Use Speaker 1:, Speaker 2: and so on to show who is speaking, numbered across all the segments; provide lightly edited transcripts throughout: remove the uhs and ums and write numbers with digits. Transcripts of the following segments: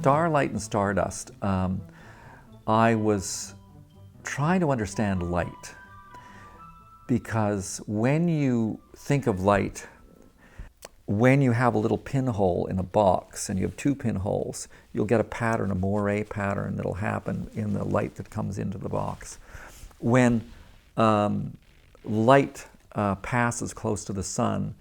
Speaker 1: Starlight and Stardust, I was trying to understand light, because when you think of light, when you have a little pinhole in a box and you have two pinholes, you'll get a pattern, a moire pattern that'll happen in the light that comes into the box. When light passes close to the sun,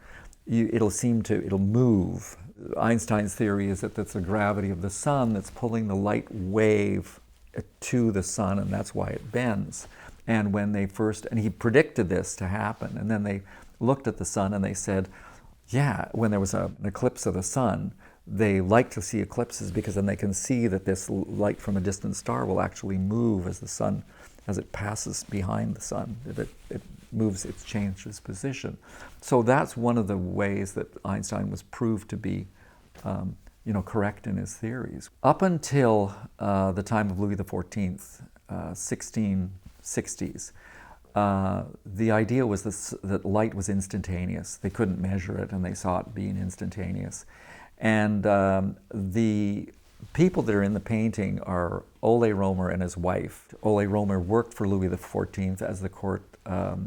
Speaker 1: it'll move. Einstein's theory is that it's the gravity of the sun that's pulling the light wave to the sun, and that's why it bends. And when they and he predicted this to happen, and then they looked at the sun and they said, yeah, when there was an eclipse of the sun, they like to see eclipses because then they can see that this light from a distant star will actually move as the sun, as it passes behind the sun. It moves, it changes position. So that's one of the ways that Einstein was proved to be correct in his theories. Up until the time of Louis XIV, 1660s, the idea was that light was instantaneous. They couldn't measure it, and they saw it being instantaneous. And the people that are in the painting are Olé Rømer and his wife. Olé Rømer worked for Louis XIV as the court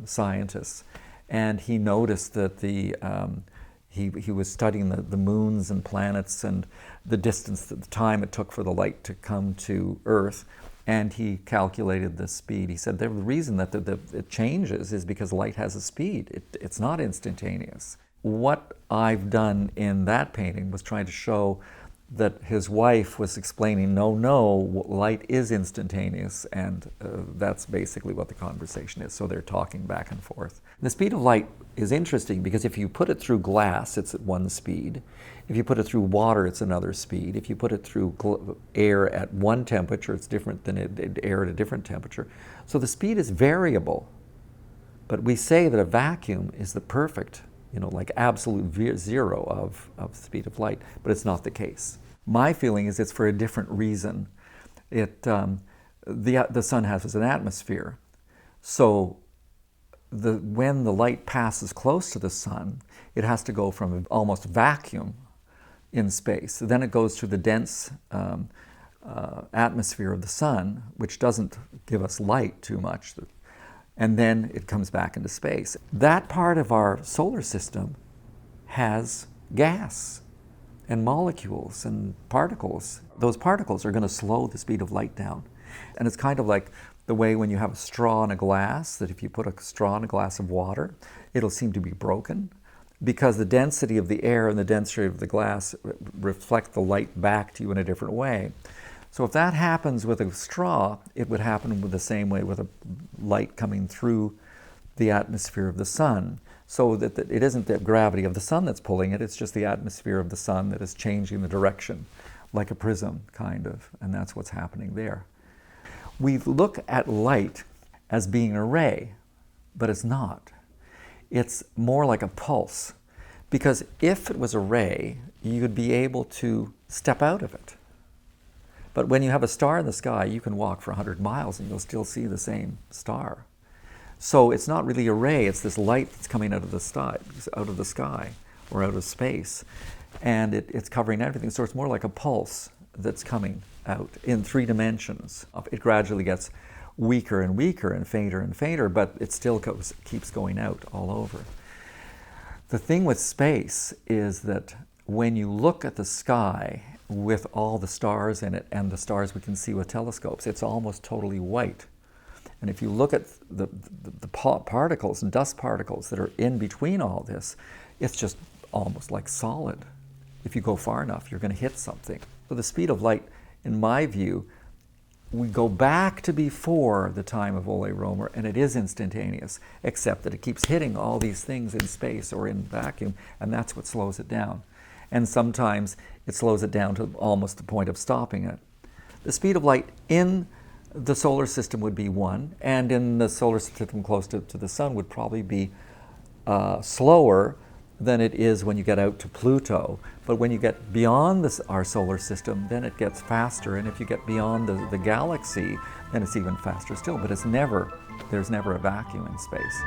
Speaker 1: scientist, and he noticed that he was studying the moons and planets and the distance, the time it took for the light to come to Earth, and he calculated the speed. He said the reason that it changes is because light has a speed. It's not instantaneous. What I've done in that painting was trying to show that his wife was explaining, no, light is instantaneous, and that's basically what the conversation is. So they're talking back and forth. The speed of light is interesting because if you put it through glass, it's at one speed. If you put it through water, it's another speed. If you put it through air at one temperature, it's different than air at a different temperature. So the speed is variable. But we say that a vacuum is the perfect, like absolute zero of the speed of light, but it's not the case. My feeling is it's for a different reason. The sun has an atmosphere, so when the light passes close to the sun, it has to go from almost vacuum in space. Then it goes through the dense atmosphere of the sun, which doesn't give us light too much. And then it comes back into space. That part of our solar system has gas and molecules and particles. Those particles are going to slow the speed of light down. And it's kind of like the way when you have a straw in a glass, that if you put a straw in a glass of water, it'll seem to be broken, because the density of the air and the density of the glass reflect the light back to you in a different way. So if that happens with a straw, it would happen with the same way with a light coming through the atmosphere of the sun. So that it isn't the gravity of the sun that's pulling it, it's just the atmosphere of the sun that is changing the direction, like a prism, kind of, and that's what's happening there. We look at light as being a ray, but it's not. It's more like a pulse, because if it was a ray, you'd be able to step out of it. But when you have a star in the sky, you can walk for 100 miles and you'll still see the same star. So it's not really a ray, it's this light that's coming out of the sky or out of space. And it's covering everything. So it's more like a pulse that's coming out in 3 dimensions. It gradually gets weaker and weaker and fainter, but it still keeps going out all over. The thing with space is that when you look at the sky with all the stars in it and the stars we can see with telescopes, it's almost totally white. And if you look at the particles and dust particles that are in between all this, it's just almost like solid. If you go far enough, you're going to hit something. So the speed of light, in my view, we go back to before the time of Olé Rømer, and it is instantaneous, except that it keeps hitting all these things in space or in vacuum, and that's what slows it down. And sometimes it slows it down to almost the point of stopping it. The speed of light in the solar system would be 1, and in the solar system close to the sun would probably be slower than it is when you get out to Pluto. But when you get beyond our solar system, then it gets faster, and if you get beyond the galaxy, then it's even faster still. But there's never a vacuum in space.